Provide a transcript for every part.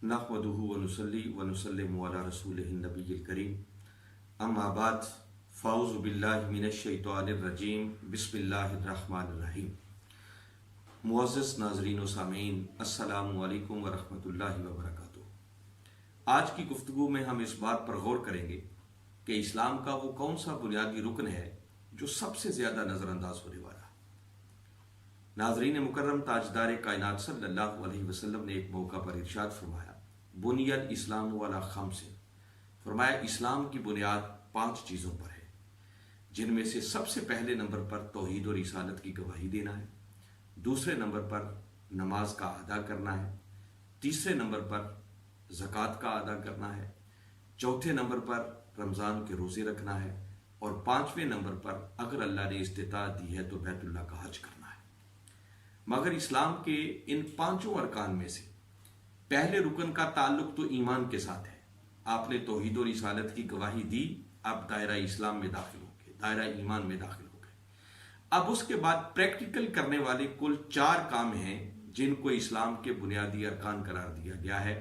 नहमदुहु व नुसल्ली व नुसल्लिमु अला रसूलिहिन नबिय्यिल करीम अम्मा बाद फ़ाऊज़ु बिल्लाहि मिनश शैतानिर रजीम बिस्मिल्लाहिर रहमानिर रहीम। मुअज़्ज़ज़ नाज़रीन व सामीन, अस्सलामु अलैकुम व रहमतुल्लाहि व बरकातुहू। आज की गुफ्तगू में हम इस बात पर गौर करेंगे कि इस्लाम का वो कौन सा बुनियादी रुकन है जो सबसे ज़्यादा नज़रअंदाज होने वाला है। नाज़रीन मुकर्रम, ताजदार कायनात सल्लल्लाहु अलैहि वसल्लम ने एक मौका पर इरशाद फरमाया, बुनियल इस्लाम वाला खम्सिन, फरमाया इस्लाम की बुनियाद 5 चीज़ों पर है, जिनमें से सबसे पहले नंबर पर तौहीद और रिसालत की गवाही देना है, दूसरे नंबर पर नमाज का अदा करना है, तीसरे नंबर पर ज़कात का अदा करना है, चौथे नंबर पर रमज़ान के रोज़े रखना है और 5वें नंबर पर अगर अल्लाह ने इस्तिताअत दी है तो बैतुल्लाह का हज करना है। मगर इस्लाम के इन 5 अरकान में से पहले रुकन का ताल्लुक तो ईमान के साथ है। आपने तौहीद और रिसालत की गवाही दी, आप दायरा इस्लाम में दाखिल हो गए, दायरा ईमान में दाखिल हो गए। अब उसके बाद प्रैक्टिकल करने वाले कुल 4 काम हैं जिनको इस्लाम के बुनियादी अरकान करार दिया गया है,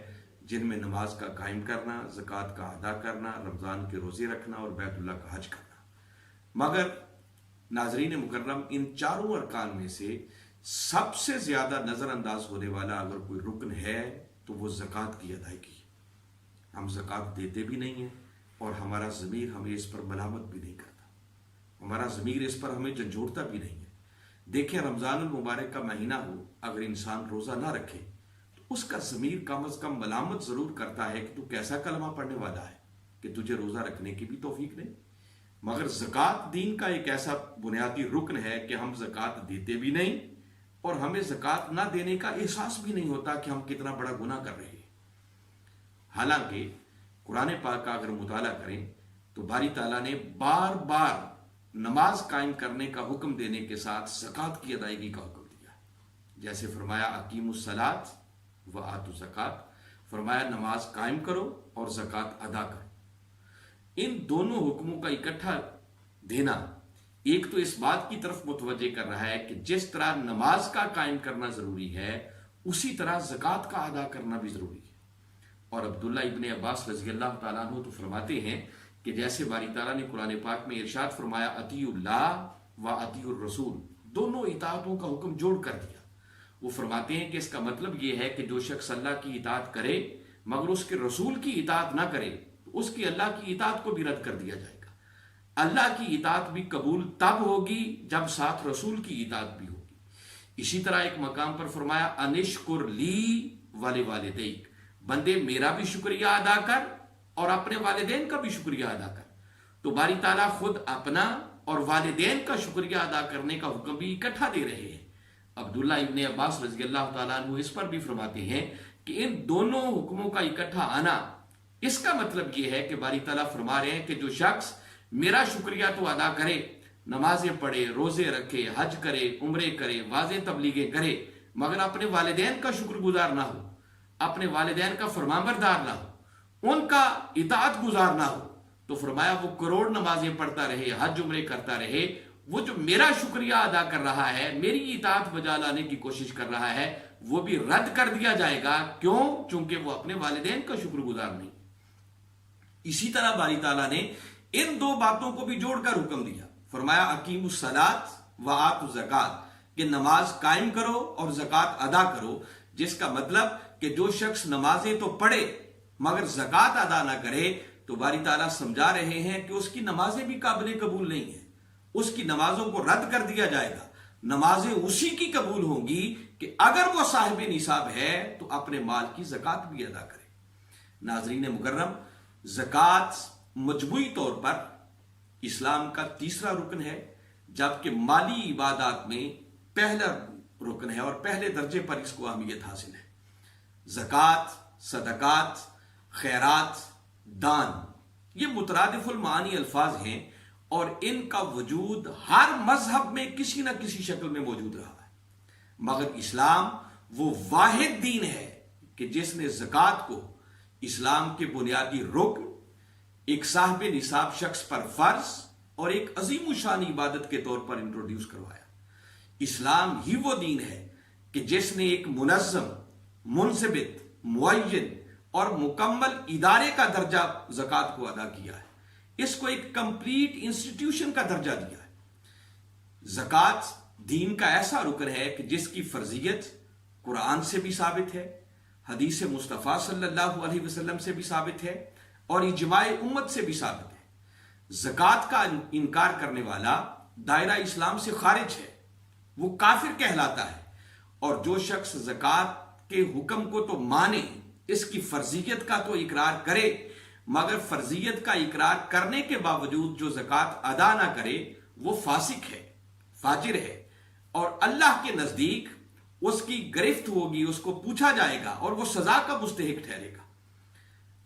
जिनमें नमाज का कायम करना, ज़कात का अदा करना, रमज़ान के रोज़े रखना और बैतुल्लाह का हज करना। मगर नाज़रीन मुकर्रम, इन 4 अरकान में से सबसे ज्यादा नजरअंदाज होने वाला अगर कोई रुकन है तो वो ज़कात की अदायगी है। हम ज़कात देते भी नहीं हैं और हमारा ज़मीर हमें इस पर मलामत भी नहीं करता, हमारा ज़मीर इस पर हमें झंझोड़ता भी नहीं है। देखें, रमज़ानुल मुबारक का महीना हो, अगर इंसान रोज़ा ना रखे तो उसका ज़मीर कम अज़ कम मलामत ज़रूर करता है कि तू कैसा कलमा पढ़ने वाला है कि तुझे रोज़ा रखने की भी तौफीक नहीं। मगर ज़कात दीन का एक ऐसा बुनियादी रुकन है कि हम ज़कात देते भी नहीं और हमें ज़कात ना देने का एहसास भी नहीं होता कि हम कितना बड़ा गुनाह कर रहे हैं। हालांकि कुरान पाक का अगर मुताला करें तो बारी ताला ने बार बार नमाज कायम करने का हुक्म देने के साथ ज़कात की अदायगी का हुक्म दिया। जैसे फरमाया अकीमुस सलात व आतु ज़कात, फरमाया नमाज कायम करो और ज़कात अदा करो। इन दोनों हुक्मों का इकट्ठा देना एक तो इस बात की तरफ मुतवज्जे कर रहा है कि जिस तरह नमाज का कायम करना जरूरी है उसी तरह ज़कात का अदा करना भी जरूरी है। और अब्दुल्ला इब्ने अब्बास रज़ी अल्लाह तआला अन्हु तो फरमाते हैं कि जैसे बारी ताला ने कुरान पाक में इरशाद फरमाया अतीउल्लाह व अतीउर रसूल, दोनों इताअतों का हुक्म जोड़ कर दिया। वो फरमाते हैं कि इसका मतलब ये है कि जो शख्स अल्लाह की इताअत करे मगर उसके रसूल की इताअत ना करे तो उसकी अल्लाह की इताअत को भी रद्द कर दिया जाएगा। अल्लाह की इताअत भी कबूल तब होगी जब साथ रसूल की इताअत भी होगी। इसी तरह एक मकाम पर फरमाया अनिश्कुर ली वाले वालिदैक, बंदे मेरा भी शुक्रिया अदा कर और अपने वालिदैन का भी शुक्रिया अदा कर। तो बारी ताला खुद अपना और वालिदैन का शुक्रिया अदा करने का हुक्म भी इकट्ठा दे रहे हैं। अब्दुल्ला इब्ने अब्बास रज़ी अल्लाह तआला अन्हु इस पर भी फरमाते हैं कि इन दोनों हुक्मों का इकट्ठा आना, इसका मतलब यह है कि बारी ताला फरमा रहे हैं कि जो शख्स मेरा शुक्रिया तो अदा करे, नमाजें पढ़े, रोजे रखे, हज करे, उम्रे करे, वाज़े तबलीगें करे, मगर अपने वालिदैन का शुक्रगुजार ना हो, अपने वालिदैन का फरमाबरदार ना हो, उनका इताअत गुजार ना हो, तो फरमाया वो करोड़ नमाजें पढ़ता रहे, हज उम्रे करता रहे, वो जो मेरा शुक्रिया अदा कर रहा है, मेरी इताअत बजा लाने की कोशिश कर रहा है, वो भी रद्द कर दिया जाएगा। क्यों? चूंकि वो अपने वालिदैन का शुक्रगुजार नहीं। इसी तरह बारी ताला ने इन 2 बातों को भी जोड़कर हुक्म दिया, फरमाया अकीमुस सलात व आतु ज़कात, कि नमाज कायम करो और ज़कात अदा करो। जिसका मतलब कि जो शख्स नमाजें तो पढ़े मगर ज़कात अदा ना करे तो बारी ताला समझा रहे हैं कि उसकी नमाजें भी काबिल कबूल नहीं है, उसकी नमाजों को रद्द कर दिया जाएगा। नमाजें उसी की कबूल होंगी कि अगर वो साहिब निसाब है तो अपने माल की ज़कात भी अदा करे। नाज़रीन मुकर्रम, ज़कात मजमूई तौर पर इस्लाम का तीसरा रुकन है, जबकि माली इबादत में पहला रुकन है और पहले दर्जे पर इसको अहमियत हासिल है। ज़कात, सदकात, खैरात, दान, ये मुतरादिफुल मानी अल्फाज हैं और इनका वजूद हर मजहब में किसी न किसी शक्ल में मौजूद रहा है। मगर इस्लाम वो वाहिद दीन है कि जिसने ज़कात को इस्लाम के बुनियादी रुकन, एक साहिब निसाब शख्स पर फर्ज और एक अजीम शान इबादत के तौर पर इंट्रोड्यूस करवाया। इस्लाम ही वो दीन है कि जिसने एक मुनज़्ज़म, मुनज़बित, मुअय्यन اور مکمل ادارے کا درجہ زکوٰۃ کو ادا کیا ہے، اس کو ایک کمپلیٹ انسٹیٹیوشن کا درجہ دیا ہے۔ زکوٰۃ دین کا ایسا رکن ہے کہ جس کی فرضیت قرآن سے بھی ثابت ہے، حدیث مصطفیٰ صلی اللہ علیہ وسلم سے بھی ثابت ہے، اور اجماع امت سے بھی ثابت ہے۔ زکوٰۃ کا انکار کرنے والا دائرہ اسلام سے خارج ہے، وہ کافر کہلاتا ہے۔ اور جو شخص زکوٰۃ کے حکم کو تو مانے، اس کی فرضیت کا تو اقرار کرے، مگر فرضیت کا اقرار کرنے کے باوجود جو زکوٰۃ ادا نہ کرے وہ فاسق ہے، فاجر ہے، اور اللہ کے نزدیک اس کی گرفت ہوگی، اس کو پوچھا جائے گا اور وہ سزا کا مستحق ٹھہرے گا۔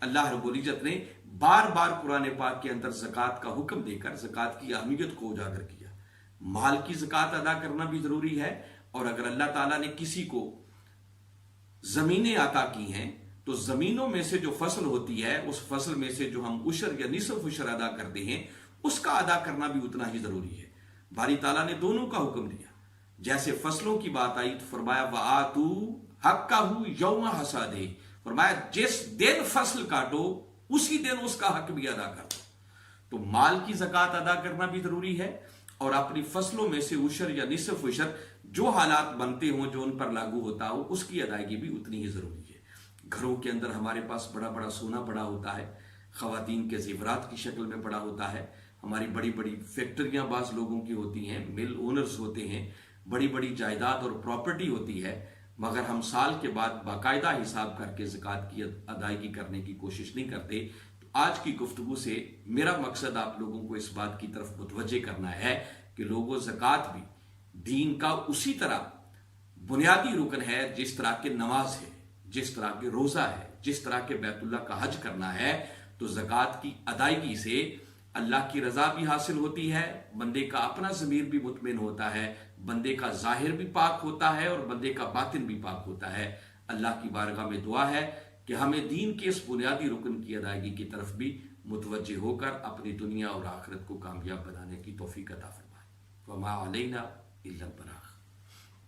اللہ رب العزت نے بار بار قرآن پاک کے اندر زکوٰۃ کا حکم دے کر زکوٰۃ کی اہمیت کو اجاگر کیا۔ مال کی زکوٰۃ ادا کرنا بھی ضروری ہے، اور اگر اللہ تعالیٰ نے کسی کو زمینیں عطا کی ہیں تو زمینوں میں سے جو فصل ہوتی ہے، اس فصل میں سے جو ہم عشر یا نصف عشر ادا کرتے ہیں، اس کا ادا کرنا بھی اتنا ہی ضروری ہے۔ باری تعالیٰ نے دونوں کا حکم دیا۔ جیسے فصلوں کی بات آئی تو فرمایا وَآتُوا حَقَّهُ يَوْمَ حَصَادِهِ، فرمایا جس دن فصل کاٹو اسی دن اس کا حق بھی ادا کر دو۔ تو مال کی زکوٰۃ ادا کرنا بھی ضروری ہے، اور اپنی فصلوں میں سے عشر یا نصف عشر جو حالات بنتے ہوں، جو ان پر لاگو ہوتا ہو، اس کی ادائیگی بھی اتنی ہی ضروری ہے۔ گھروں کے اندر ہمارے پاس بڑا بڑا سونا پڑا ہوتا ہے، خواتین کے زیورات کی شکل میں پڑا ہوتا ہے، ہماری بڑی بڑی فیکٹریاں بعض لوگوں کی ہوتی ہیں، مل اونرز ہوتے ہیں، بڑی بڑی جائیداد اور پراپرٹی ہوتی ہے، مگر ہم سال کے بعد باقاعدہ حساب کر کے زکوٰۃ کی ادائیگی کرنے کی کوشش نہیں کرتے۔ تو آج کی گفتگو سے میرا مقصد آپ لوگوں کو اس بات کی طرف متوجہ کرنا ہے کہ لوگوں زکوٰۃ بھی دین کا اسی طرح بنیادی رکن ہے جس طرح کہ نماز ہے، جس طرح کہ روزہ ہے، جس طرح کہ بیت اللہ کا حج کرنا ہے۔ تو زکوٰۃ کی ادائیگی سے اللہ کی رضا بھی حاصل ہوتی ہے، بندے کا اپنا ضمیر بھی مطمئن ہوتا ہے، بندے کا ظاہر بھی پاک ہوتا ہے، اور بندے کا باطن بھی پاک ہوتا ہے۔ اللہ کی بارگاہ میں دعا ہے کہ ہمیں دین کے اس بنیادی رکن کی ادائیگی کی طرف بھی متوجہ ہو کر اپنی دنیا اور آخرت کو کامیاب بنانے کی توفیق عطا فرمائے۔ وما علینا الا البلاغ۔